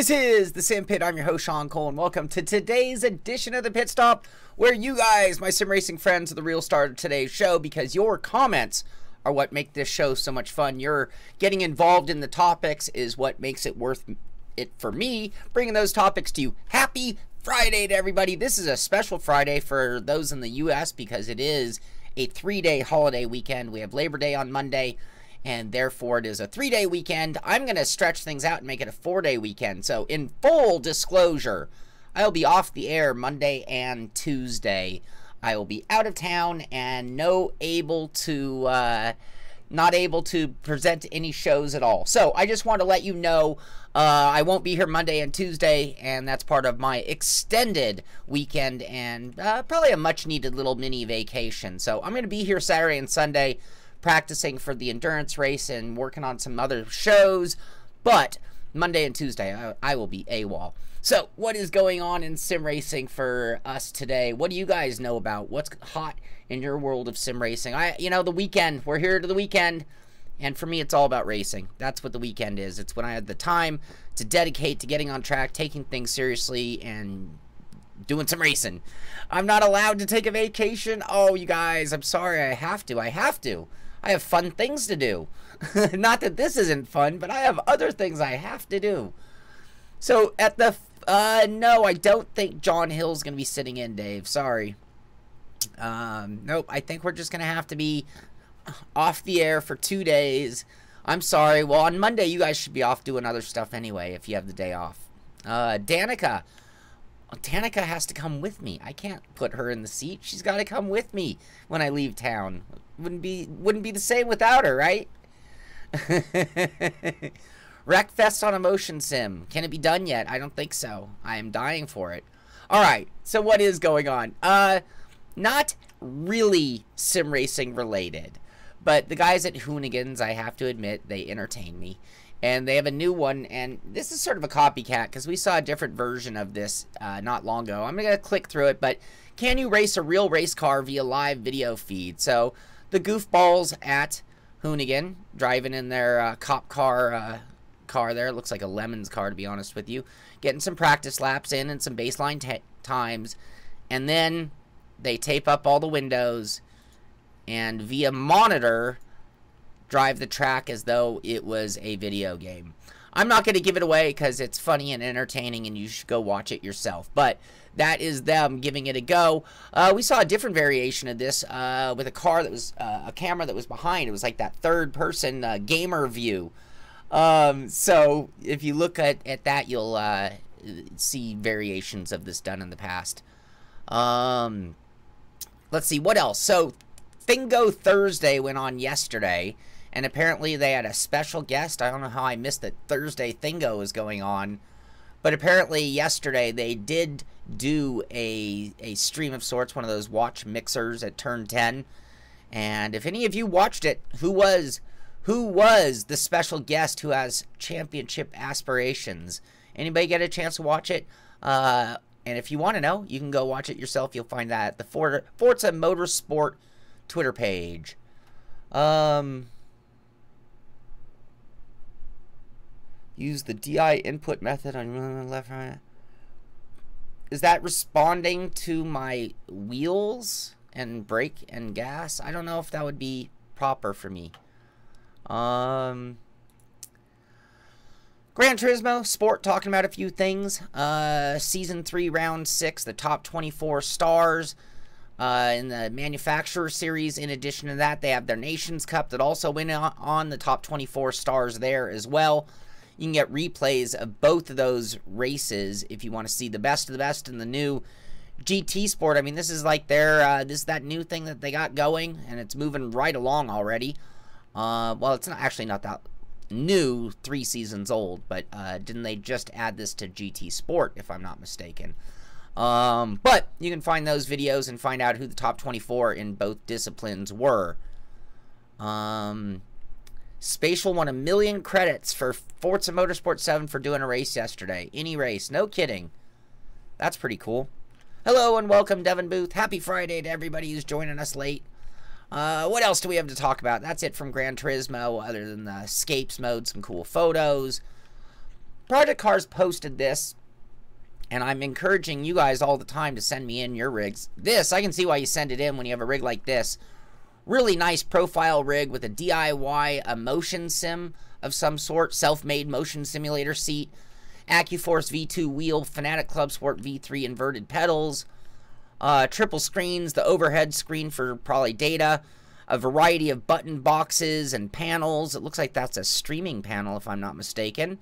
This is the Sim Pit. I'm your host, Sean Cole, and welcome to today's edition of the Pit Stop, where you guys, my sim racing friends, are the real star of today's show because your comments are what make this show so much fun. You're getting involved in the topics is what makes it worth it for me, bringing those topics to you. Happy Friday to everybody. This is a special Friday for those in the U.S. because it is a 3-day holiday weekend. We have Labor Day on Monday, and therefore it is a 3-day weekend. I'm going to stretch things out and make it a 4-day weekend. So in full disclosure, I'll be off the air Monday and Tuesday. I will be out of town and not able to present any shows at all. So I just want to let you know I won't be here Monday and Tuesday, and that's part of my extended weekend and probably a much needed little mini vacation. So I'm going to be here Saturday and Sunday practicing for the endurance race and working on some other shows, but Monday and Tuesday I will be AWOL. So what is going on in sim racing for us today? What do you guys know about what's hot in your world of sim racing? The weekend, we're here to the weekend, and for me it's all about racing. That's what the weekend is. It's when I had the time to dedicate to getting on track, taking things seriously, and doing some racing. I'm not allowed to take a vacation. Oh, you guys, I'm sorry. I have to. I have fun things to do. Not that this isn't fun, but I have other things I have to do. So at the, no, I don't think John Hill's going to be sitting in, Dave. Sorry. Nope, I think we're just going to have to be off the air for 2 days. I'm sorry. Well, on Monday, you guys should be off doing other stuff anyway if you have the day off. Danica has to come with me. I can't put her in the seat. She's got to come with me when I leave town. Wouldn't be the same without her, right? Wreckfest on a motion sim. Can it be done yet? I don't think so. I am dying for it. All right. So what is going on? Not really sim racing related, but the guys at Hoonigans, I have to admit, they entertain me. And they have a new one, and this is sort of a copycat because we saw a different version of this not long ago. I'm going to click through it, but can you race a real race car via live video feed? So the goofballs at Hoonigan driving in their cop car there. It looks like a Lemons car, to be honest with you. Getting some practice laps in and some baseline times. And then they tape up all the windows and via monitor drive the track as though it was a video game. I'm not going to give it away because it's funny and entertaining and you should go watch it yourself. But that is them giving it a go. We saw a different variation of this with a car that was a camera that was behind. It was like that third-person gamer view. So if you look at that, you'll see variations of this done in the past. Let's see, what else? So Thingo Thursday went on yesterday, and apparently they had a special guest. I don't know how I missed that Thursday Thingo was going on, but apparently yesterday they did do a stream of sorts, one of those watch mixers at Turn 10. And if any of you watched it, who was the special guest who has championship aspirations? Anybody get a chance to watch it? And if you want to know, you can go watch it yourself. You'll find that at the Forza Motorsport Twitter page. Use the DI input method on left, right. Is that responding to my wheels and brake and gas? I don't know if that would be proper for me. Gran Turismo Sport talking about a few things. Season 3, Round 6, the top 24 stars in the Manufacturer Series. In addition to that, they have their Nations Cup that also went on the top 24 stars there as well. You can get replays of both of those races if you want to see the best of the best in the new GT Sport. I mean, this is like their this is that new thing that they got going, and it's moving right along already. Well, it's actually not that new, 3 seasons old, but didn't they just add this to GT Sport, if I'm not mistaken? But you can find those videos and find out who the top 24 in both disciplines were. Spatial won 1 million credits for Forza Motorsport 7 for doing a race yesterday. Any race. No kidding. That's pretty cool. Hello and welcome, Devin Booth. Happy Friday to everybody who's joining us late. What else do we have to talk about? That's it from Gran Turismo, other than the escapes mode, some cool photos. Project Cars posted this, and I'm encouraging you guys all the time to send me in your rigs. This, I can see why you send it in when you have a rig like this. Really nice profile rig with a DIY, a motion sim of some sort, self-made motion simulator seat, AccuForce V2 wheel, Fanatic Club Sport V3 inverted pedals, triple screens, the overhead screen for probably data, a variety of button boxes and panels. It looks like that's a streaming panel if I'm not mistaken.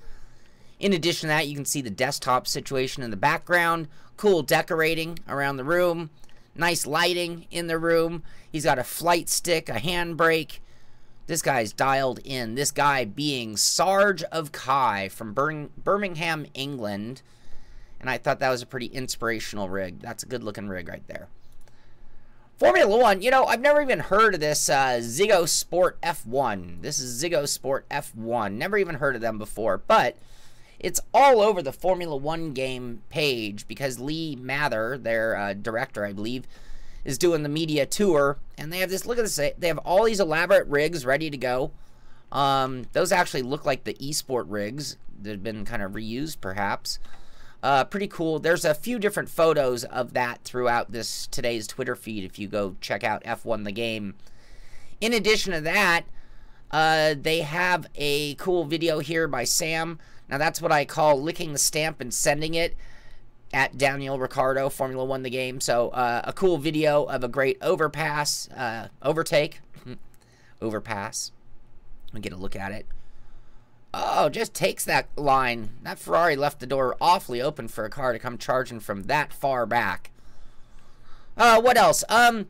In addition to that, you can see the desktop situation in the background, cool decorating around the room, nice lighting in the room. He's got a flight stick, a handbrake. This guy's dialed in. This guy being Sarge of Kai from Birmingham, England. And I thought that was a pretty inspirational rig. That's a good looking rig right there. Formula One, you know, I've never even heard of this Ziggo Sport F1. This is Ziggo Sport F1. Never even heard of them before, but it's all over the Formula One game page because Lee Mather, their director, I believe, is doing the media tour. And they have this, look at this, they have all these elaborate rigs ready to go. Those actually look like the eSport rigs that have been kind of reused, perhaps. Pretty cool. There's a few different photos of that throughout today's Twitter feed if you go check out F1 the game. In addition to that, they have a cool video here by Sam. Now that's what I call licking the stamp and sending it at Daniel Ricciardo, Formula One the game. So a cool video of a great overpass, overtake, overpass. Let me get a look at it. Oh, just takes that line. That Ferrari left the door awfully open for a car to come charging from that far back. What else? And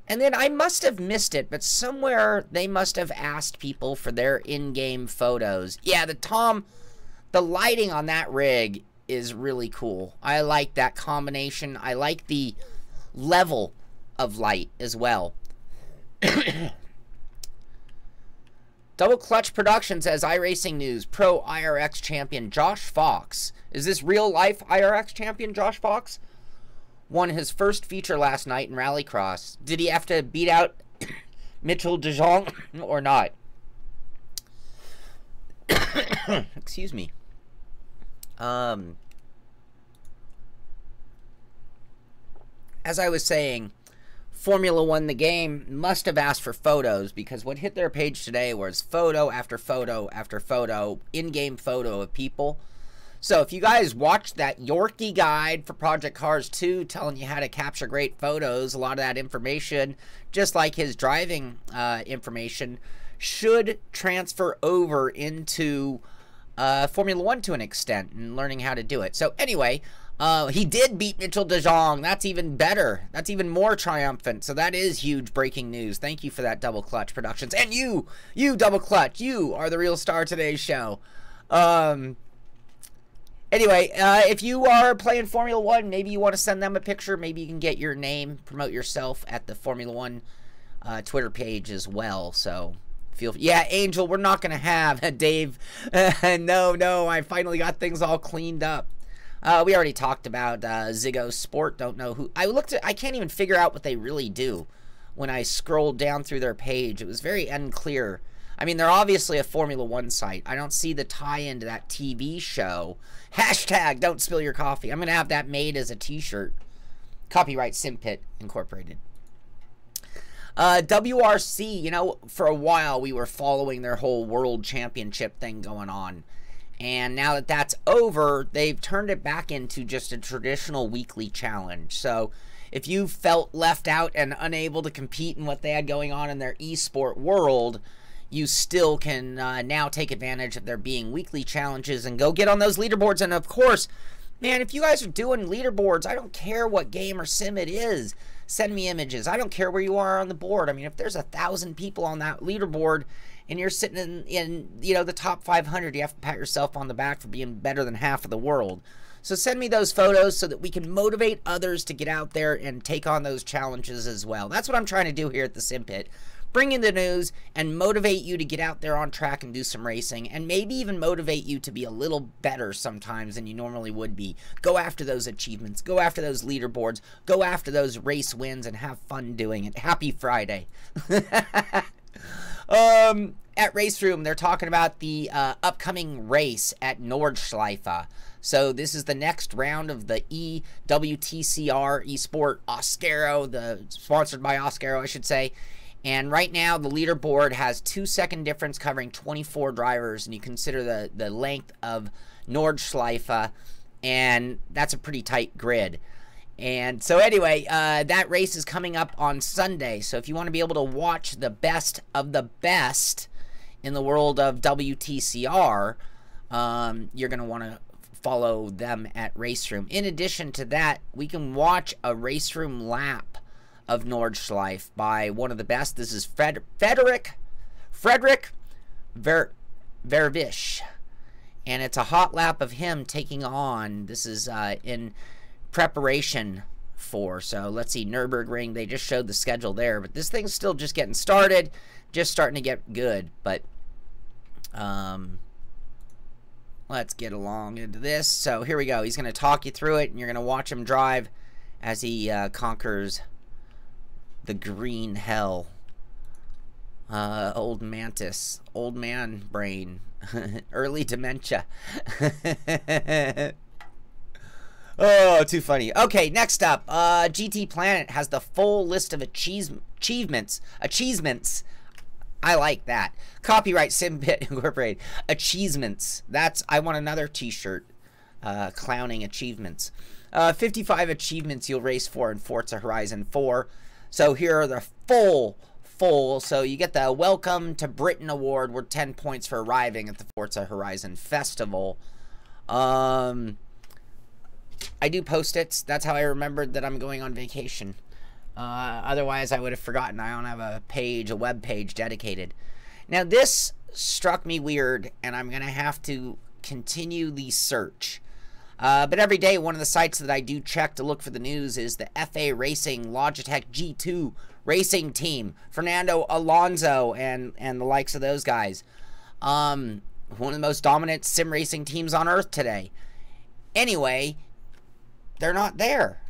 then I must have missed it, but somewhere they must have asked people for their in-game photos. Yeah, the lighting on that rig is really cool. I like that combination. I like the level of light as well. Double Clutch Productions says iRacing News, Pro IRX champion Josh Fox. Is this real life IRX champion Josh Fox? Won his first feature last night in Rallycross. Did he have to beat out Mitchell DeJong or not? Excuse me. As I was saying, Formula One the game must have asked for photos because what hit their page today was photo after photo after photo, in-game photo of people. So if you guys watched that Yorkie guide for Project Cars 2 telling you how to capture great photos, a lot of that information, just like his driving information, should transfer over into Formula One to an extent and learning how to do it. So anyway, he did beat Mitchell DeJong. That's even better. That's even more triumphant. So that is huge breaking news. Thank you for that, Double Clutch Productions. And you Double Clutch, you are the real star of today's show. Anyway, if you are playing Formula One, maybe you want to send them a picture. Maybe you can get your name, promote yourself at the Formula One Twitter page as well. So yeah, Angel, we're not going to have Dave. No, I finally got things all cleaned up. We already talked about Ziggo Sport. Don't know who. I can't even figure out what they really do. When I scrolled down through their page, it was very unclear. I mean, they're obviously a Formula One site. I don't see the tie-in to that TV show. Hashtag don't spill your coffee. I'm going to have that made as a t-shirt. Copyright Simpit Incorporated. WRC, you know, for a while we were following their whole world championship thing going on. And now that that's over, they've turned it back into just a traditional weekly challenge. So if you felt left out and unable to compete in what they had going on in their esport world, you still can now take advantage of there being weekly challenges and go get on those leaderboards. And of course, man, if you guys are doing leaderboards, I don't care what game or sim it is. Send me images. I don't care where you are on the board. I mean, if there's 1,000 people on that leaderboard and you're sitting in you know, the top 500, you have to pat yourself on the back for being better than half of the world. So send me those photos so that we can motivate others to get out there and take on those challenges as well. That's what I'm trying to do here at the Sim Pit. Bring in the news and motivate you to get out there on track and do some racing, and maybe even motivate you to be a little better sometimes than you normally would be. Go after those achievements. Go after those leaderboards. Go after those race wins and have fun doing it. Happy Friday. at Race Room, they're talking about the upcoming race at Nordschleife. So this is the next round of the EWTCR Esport Oscaro, sponsored by Oscaro, I should say. And right now, the leaderboard has 2-second difference covering 24 drivers, and you consider the length of Nordschleife, and that's a pretty tight grid. And so anyway, that race is coming up on Sunday. So if you want to be able to watch the best of the best in the world of WTCR, you're going to want to follow them at Race Room. In addition to that, we can watch a Race Room lap of Nordschleife by one of the best. This is Frederick Vervish. And it's a hot lap of him taking on, this is in preparation for, so let's see, Nürburgring, they just showed the schedule there, but this thing's still just getting started, just starting to get good. But let's get along into this. So here we go. He's going to talk you through it, and you're going to watch him drive as he conquers the green hell. Old mantis, old man brain, early dementia. Oh, too funny. Okay, next up, GT Planet has the full list of achievements. I like that. Copyright Simbit Incorporated. Achievements. I want another t-shirt. Clowning achievements. 55 achievements you'll race for in Forza Horizon 4. So here are the full. So you get the Welcome to Britain Award worth 10 points for arriving at the Forza Horizon Festival. I do Post-its. That's how I remembered that I'm going on vacation. Otherwise, I would have forgotten. I don't have a web page dedicated. Now, this struck me weird, and I'm going to have to continue the search. But every day, one of the sites that I do check to look for the news is the FA Racing Logitech G2 Racing Team. Fernando Alonso and the likes of those guys. One of the most dominant sim racing teams on Earth today. Anyway, they're not there.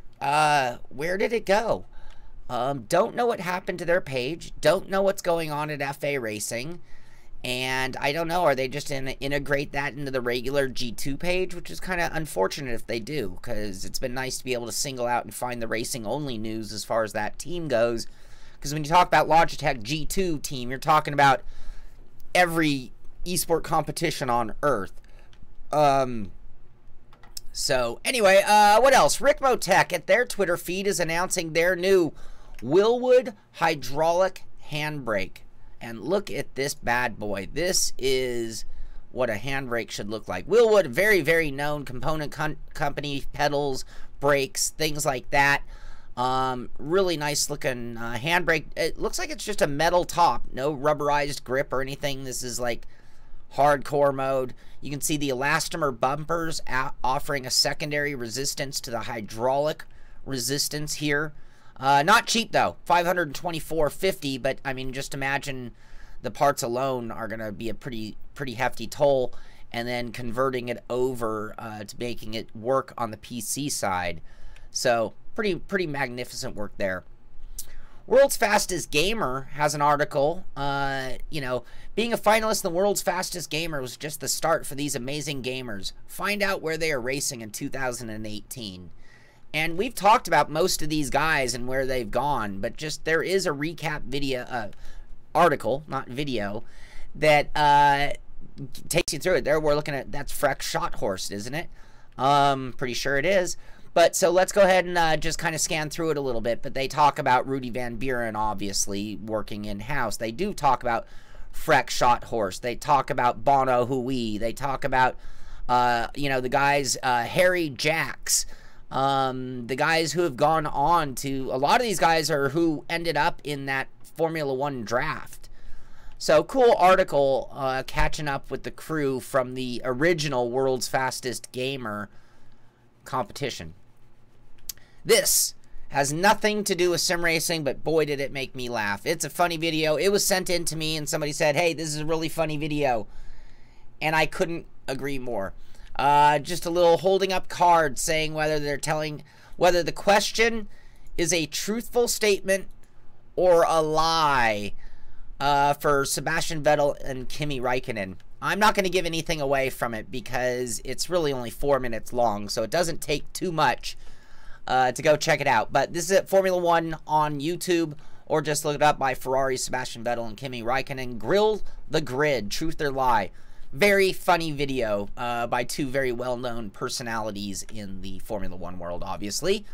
Where did it go? Don't know what happened to their page. Don't know what's going on at FA Racing. And I don't know, are they just going to integrate that into the regular G2 page? Which is kind of unfortunate if they do, because it's been nice to be able to single out and find the racing-only news as far as that team goes. Because when you talk about Logitech G2 team, you're talking about every esport competition on Earth. So, anyway, what else? Rickmotech at their Twitter feed is announcing their new Willwood hydraulic handbrake. And look at this bad boy. This is what a handbrake should look like. Willwood, very, very known component company, pedals, brakes, things like that. Really nice looking handbrake. It looks like it's just a metal top. No rubberized grip or anything. This is like hardcore mode. You can see the elastomer bumpers offering a secondary resistance to the hydraulic resistance here. Not cheap though, $524.50, but I mean, just imagine the parts alone are going to be a pretty hefty toll, and then converting it over to making it work on the PC side. So pretty magnificent work there. World's Fastest Gamer has an article. You know, being a finalist in the World's Fastest Gamer was just the start for these amazing gamers. Find out where they are racing in 2018. And we've talked about most of these guys and where they've gone, but just there is a recap video, article, not video, that takes you through it. There we're looking at, that's Freck Schothorst, isn't it? Pretty sure it is. But so let's go ahead and just kind of scan through it a little bit. But they talk about Rudy Van Buren, obviously, working in-house. They do talk about Freck Schothorst. They talk about Bono Hui. They talk about, you know, the guys, Harry Jacks. The guys who have gone on to, a lot of these guys are who ended up in that Formula One draft. So cool article catching up with the crew from the original World's Fastest Gamer competition. This has nothing to do with sim racing, but boy did it make me laugh. It's a funny video. It was sent in to me and somebody said, hey, this is a really funny video. And I couldn't agree more. Just a little holding up card saying whether the question is a truthful statement or a lie. for Sebastian Vettel and Kimi Räikkönen. I'm not going to give anything away from it because it's really only 4 minutes long, so it doesn't take too much to go check it out. But this is at Formula One on YouTube, or just look it up by Ferrari, Sebastian Vettel, and Kimi Räikkönen. Grill the Grid, Truth or Lie. Very funny video by two very well-known personalities in the Formula One world, obviously.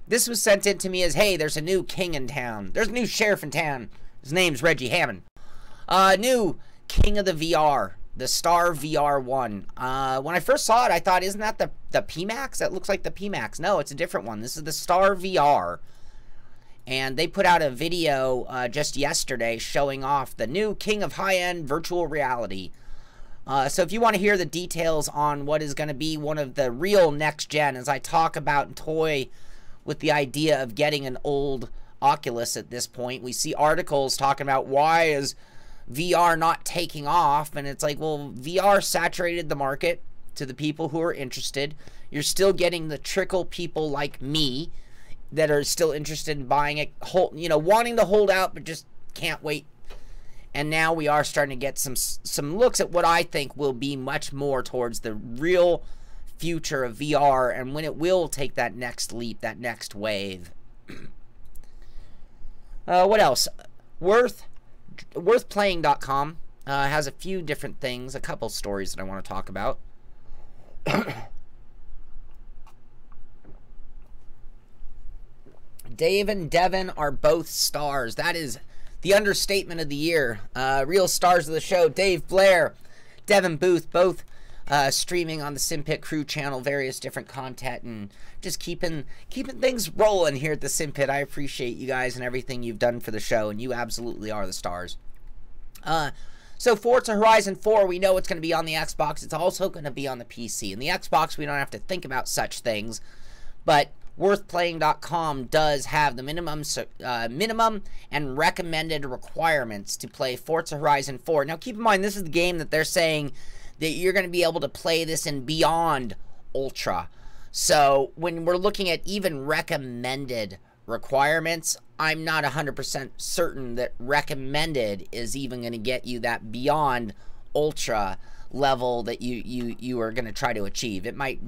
This was sent in to me as, hey, there's a new king in town. There's a new sheriff in town. His name's Reggie Hammond. New king of the VR, the Star VR1. When I first saw it, I thought, isn't that the PMAX? That looks like the PMAX. No, it's a different one. This is the Star VR. And they put out a video just yesterday showing off the new king of high-end virtual reality. So if you want to hear the details on what is going to be one of the real next-gen, as I talk about and toy with the idea of getting an old Oculus at this point, we see articles talking about why is VR not taking off, and it's like, well, VR saturated the market to the people who are interested. You're still getting the trickle people like me that are still interested in buying it, wanting to hold out but just can't wait. And now we are starting to get some looks at what I think will be much more towards the real future of VR and when it will take that next leap, that next wave. What else? Worthplaying.com has a few different things, a couple stories that I want to talk about. Dave and Devin are both stars. That is the understatement of the year. Real stars of the show. Dave Blair, Devin Booth, both streaming on the SimPit Crew channel, various different content, and just keeping things rolling here at the SimPit. I appreciate you guys and everything you've done for the show, and you absolutely are the stars. So Forza Horizon 4, we know it's going to be on the Xbox. It's also going to be on the PC. And the Xbox, we don't have to think about such things, but Worthplaying.com does have the minimum and recommended requirements to play Forza Horizon 4. Now, keep in mind, this is the game that they're saying that you're going to be able to play this in Beyond Ultra. So, when we're looking at even recommended requirements, I'm not 100% certain that recommended is even going to get you that Beyond Ultra level that you are going to try to achieve. It might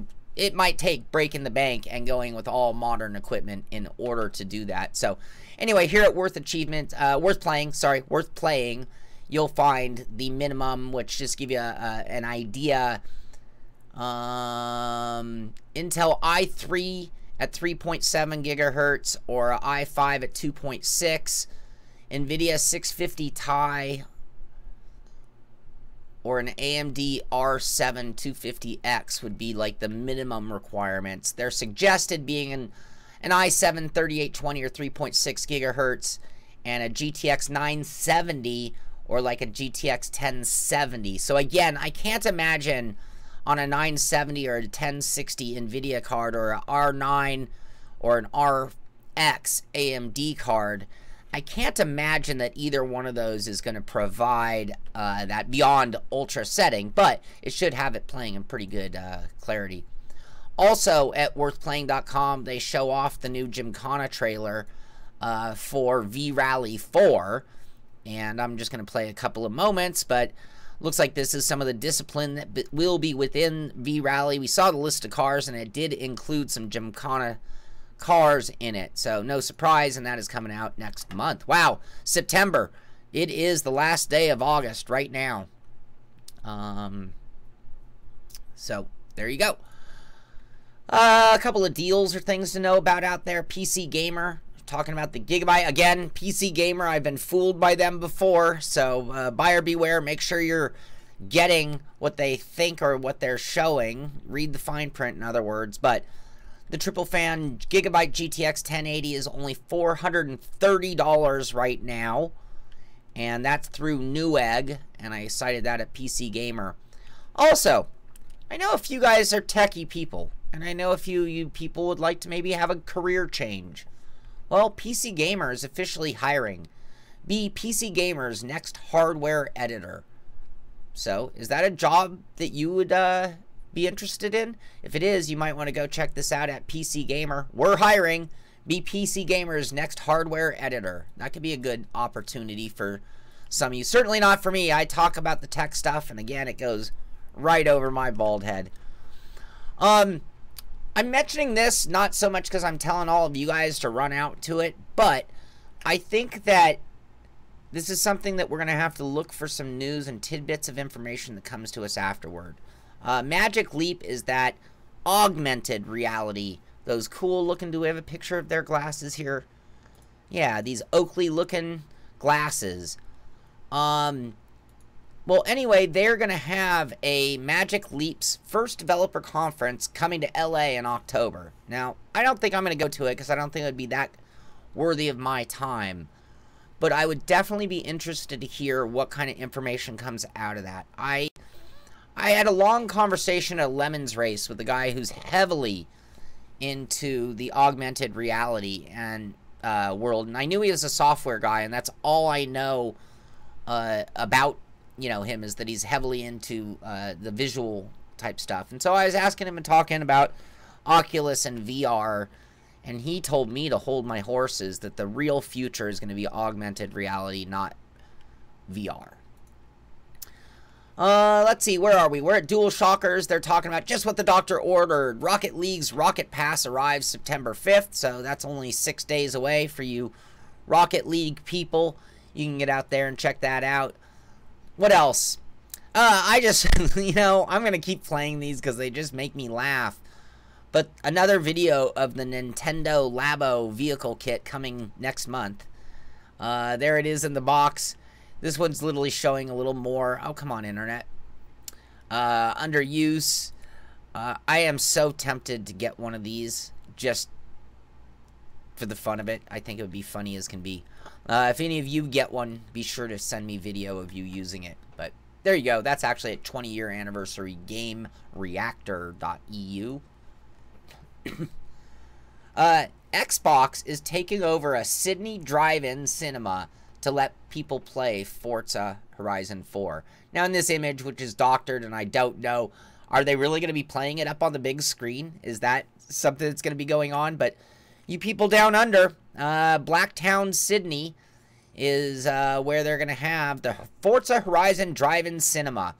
take breaking the bank and going with all modern equipment in order to do that. So, anyway, here at Worth Playing, you'll find the minimum, which just give you an idea. Intel i3 at 3.7 gigahertz or i5 at 2.6, NVIDIA 650 Ti, or an AMD R7 250X would be like the minimum requirements. They're suggested being an i7 3820 or 3.6 gigahertz and a GTX 970 or like a GTX 1070. So again, I can't imagine on a 970 or a 1060 NVIDIA card or an R9 or an RX AMD card, I can't imagine that either one of those is going to provide that Beyond Ultra setting, but it should have it playing in pretty good clarity. Also, at worthplaying.com, they show off the new Gymkhana trailer for V-Rally 4, and I'm just going to play a couple of moments, but looks like this is some of the discipline that will be within V-Rally. We saw the list of cars, and it did include some Gymkhana cars in it, so no surprise, and that is coming out next month. Wow, September. It is the last day of August right now. So there you go. A couple of deals or things to know about out there. PC Gamer, talking about the Gigabyte. Again, PC Gamer, I've been fooled by them before, so buyer beware. Make sure you're getting what they think or what they're showing. Read the fine print, in other words, but the Triple Fan Gigabyte GTX 1080 is only $430 right now, and that's through Newegg, and I cited that at PC Gamer. Also, I know a few guys are techie people, and I know a few of you people would like to maybe have a career change. Well, PC Gamer is officially hiring. Be PC Gamer's next hardware editor. So, is that a job that you would be interested in? If it is, you might want to go check this out at PC Gamer. We're hiring. be PC Gamer's next hardware editor. That could be a good opportunity for some of you. Certainly not for me. I talk about the tech stuff, and again, it goes right over my bald head. I'm mentioning this not so much because I'm telling all of you guys to run out to it, but I think that this is something that we're going to have to look for some news and tidbits of information that comes to us afterward. Magic Leap is that augmented reality. Those cool looking, do we have a picture of their glasses here? Yeah, these Oakley looking glasses. Well, anyway, they're going to have a Magic Leap's first developer conference coming to LA in October. Now, I don't think I'm going to go to it because I don't think it would be that worthy of my time. But I would definitely be interested to hear what kind of information comes out of that. I had a long conversation at Lemon's Race with a guy who's heavily into the augmented reality and world, and I knew he was a software guy, and that's all I know about him, is that he's heavily into the visual type stuff. And so I was asking him and talking about Oculus and VR, and he told me to hold my horses, that the real future is going to be augmented reality, not VR. Let's see, where are we? We're at Dual Shockers. They're talking about just what the doctor ordered. Rocket League's Rocket Pass arrives September 5th, so that's only 6 days away for you Rocket League people. You can get out there and check that out. What else? I just, I'm going to keep playing these because they just make me laugh. But another video of the Nintendo Labo vehicle kit coming next month. There it is in the box. This one's literally showing a little more. Oh, come on, internet. Under use. I am so tempted to get one of these just for the fun of it. I think it would be funny as can be. If any of you get one, be sure to send me video of you using it. But there you go. That's actually a 20-year anniversary GameReactor.eu. Xbox is taking over a Sydney drive-in cinema to let people play Forza Horizon 4. Now in this image, which is doctored and I don't know, are they really going to be playing it up on the big screen? Is that something that's going to be going on? But you people down under, Blacktown, Sydney is where they're going to have the Forza Horizon drive-in cinema.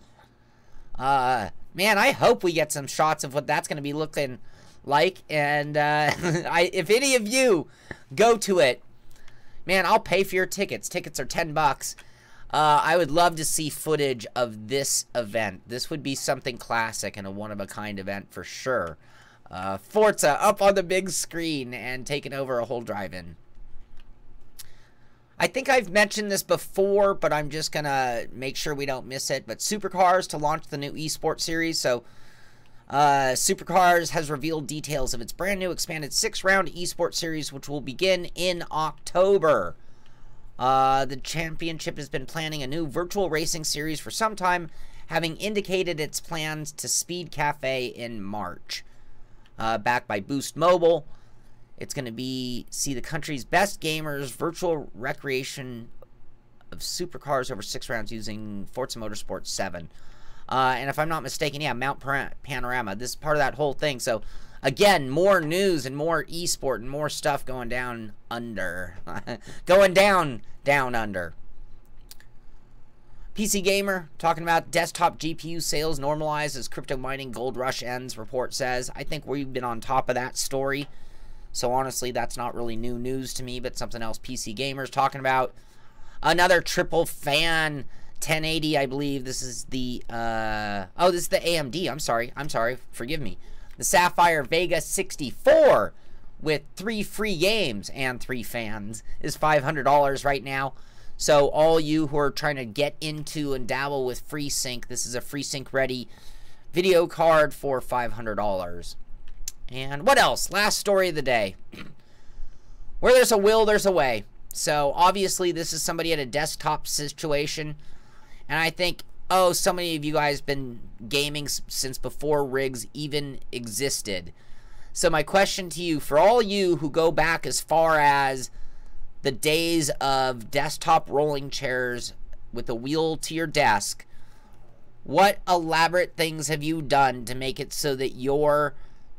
Man, I hope we get some shots of what that's going to be looking like, and if any of you go to it, man, I'll pay for your tickets. Tickets are $10. I would love to see footage of this event. This would be something classic and a one-of-a-kind event for sure. Forza up on the big screen and taking over a whole drive-in. I think I've mentioned this before, but I'm just going to make sure we don't miss it. But Supercars to launch the new esports series. So Supercars has revealed details of its brand new expanded 6-round esports series, which will begin in October. The championship has been planning a new virtual racing series for some time, having indicated its plans to Speed Cafe in March. Backed by Boost Mobile, it's going to see the country's best gamers virtual recreation of supercars over 6 rounds using Forza Motorsport 7. And if I'm not mistaken, yeah, Mount Panorama. This is part of that whole thing. So, again, more news and more esport and more stuff going down under. Going down under. PC Gamer, talking about desktop GPU sales normalize as crypto mining gold rush ends, report says. I think we've been on top of that story. So, honestly, that's not really new news to me, but something else PC Gamer's talking about. Another triple fan 1080, I believe. This is the, this is the AMD. I'm sorry. Forgive me. The Sapphire Vega 64 with 3 free games and 3 fans is $500 right now. So all you who are trying to get into and dabble with FreeSync, this is a FreeSync ready video card for $500. And what else? Last story of the day. Where there's a will, there's a way. So obviously this is somebody at a desktop situation. And I think, so many of you guys have been gaming since before rigs even existed. So my question to you, for all you who go back as far as the days of desktop rolling chairs with a wheel to your desk, what elaborate things have you done to make it so that your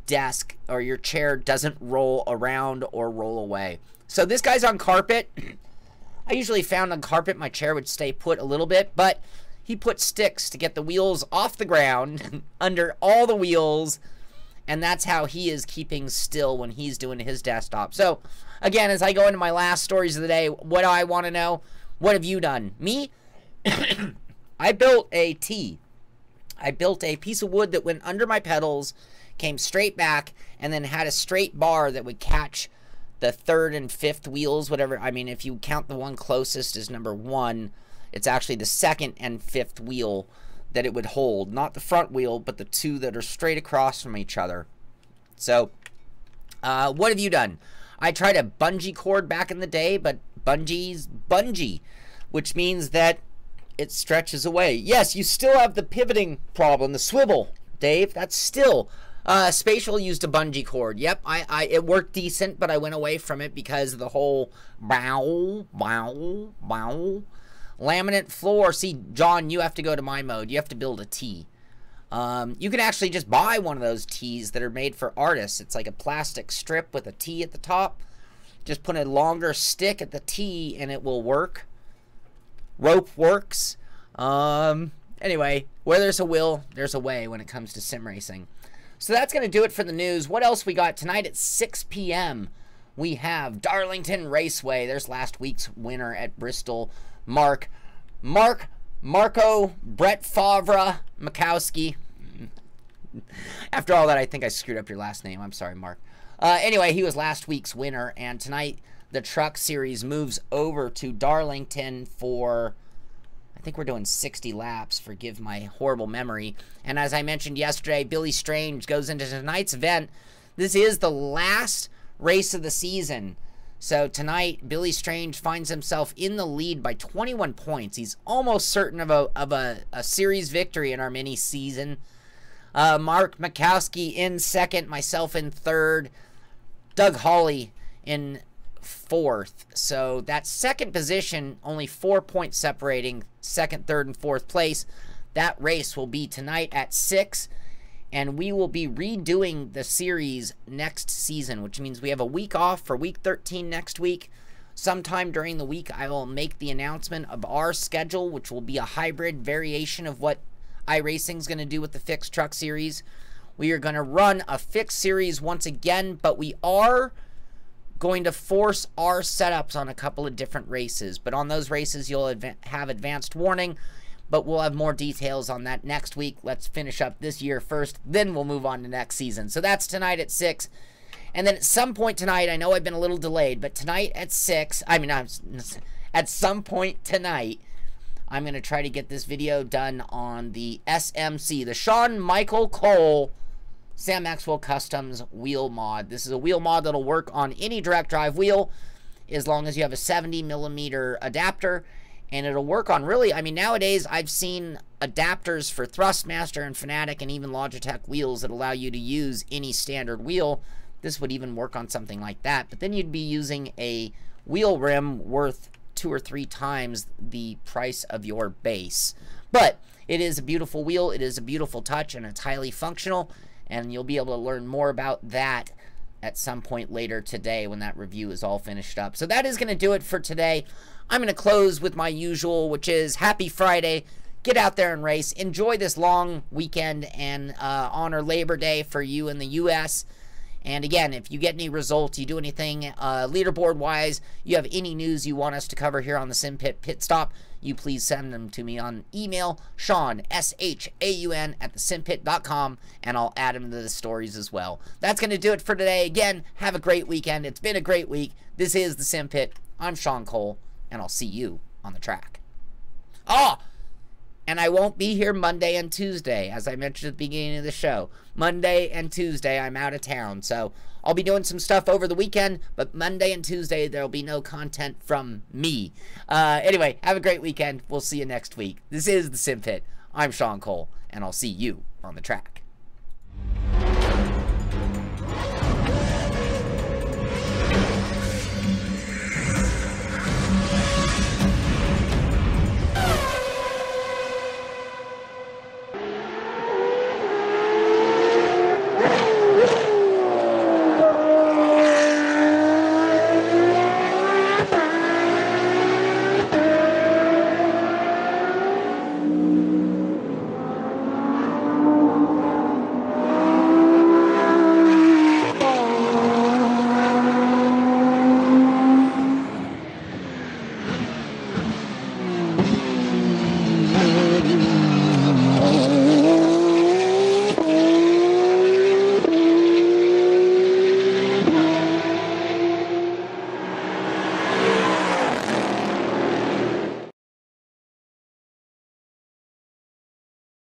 desk or your chair doesn't roll around or roll away. So this guy's on carpet. I usually found on carpet my chair would stay put a little bit, but he put sticks to get the wheels off the ground under all the wheels, and that's how he is keeping still when he's doing his desktop. So again, as I go into my last stories of the day, what do I want to know? What have you done? Me? I built a T. I built a piece of wood that went under my pedals, came straight back, and then had a straight bar that would catch the third and fifth wheels, whatever. I mean, if you count the one closest as number 1, it's actually the second and fifth wheel that it would hold. Not the front wheel, but the 2 that are straight across from each other. So, what have you done? I tried a bungee cord back in the day, but bungee's bungee, which means that it stretches away. Yes, you still have the pivoting problem, the swivel, Dave. That's still... Spatial used a bungee cord. Yep, it worked decent, but I went away from it because of the whole bow, bow, bow. Laminate floor. See, John, you have to go to my mode. You have to build a T. You can actually just buy one of those T's that are made for artists. It's like a plastic strip with a T at the top. Just put a longer stick at the T and it will work. Rope works. Anyway, where there's a will, there's a way when it comes to sim racing. So that's going to do it for the news. What else we got tonight at 6 p.m.? We have Darlington Raceway. There's last week's winner at Bristol. Marco, Brett Favre, Mikowski. After all that, I think I screwed up your last name. I'm sorry, Mark. Anyway, he was last week's winner. And tonight, the Truck Series moves over to Darlington for... I think we're doing 60 laps, forgive my horrible memory. And as I mentioned yesterday, Billy Strange goes into tonight's event. This is the last race of the season. So tonight, Billy Strange finds himself in the lead by 21 points. He's almost certain of a series victory in our mini season. Mark Mikowski in second, myself in third, Doug Hawley in fourth. So that second position, only 4 points separating second, third, and fourth place. That race will be tonight at 6, and we will be redoing the series next season, which means we have a week off for week 13 next week. Sometime during the week, I will make the announcement of our schedule, which will be a hybrid variation of what iRacing is going to do with the fixed truck series. We are going to run a fixed series once again, but we are going to force our setups on a couple of different races. But on those races, you'll have advanced warning, but we'll have more details on that next week. Let's finish up this year first, then we'll move on to next season. So that's tonight at 6. And then at some point tonight, I know I've been a little delayed, but tonight at 6, at some point tonight, I'm going to try to get this video done on the SMC, the Sean Michael Cole Sam Maxwell Customs wheel mod. This is a wheel mod that'll work on any direct drive wheel as long as you have a 70mm adapter, and it'll work on really, I mean, nowadays I've seen adapters for Thrustmaster and Fanatic and even Logitech wheels that allow you to use any standard wheel. This would even work on something like that, but then you'd be using a wheel rim worth 2 or 3 times the price of your base. But it is a beautiful wheel, it is a beautiful touch, and it's highly functional. And you'll be able to learn more about that at some point later today when that review is all finished up. So that is going to do it for today. I'm going to close with my usual, which is happy Friday. Get out there and race. Enjoy this long weekend and honor Labor Day for you in the U.S. And again, if you get any results, you do anything leaderboard-wise, you have any news you want us to cover here on the SimPit Pit Stop, you please send them to me on email, Sean, S-H-A-U-N, @thesimpit.com, and I'll add them to the stories as well. That's going to do it for today. Again, have a great weekend. It's been a great week. This is the SimPit. I'm Sean Cole, and I'll see you on the track. Oh! And I won't be here Monday and Tuesday, as I mentioned at the beginning of the show. Monday and Tuesday, I'm out of town. So I'll be doing some stuff over the weekend, but Monday and Tuesday, there'll be no content from me. Anyway, have a great weekend. We'll see you next week. This is the SimPit. I'm Sean Cole, and I'll see you on the track.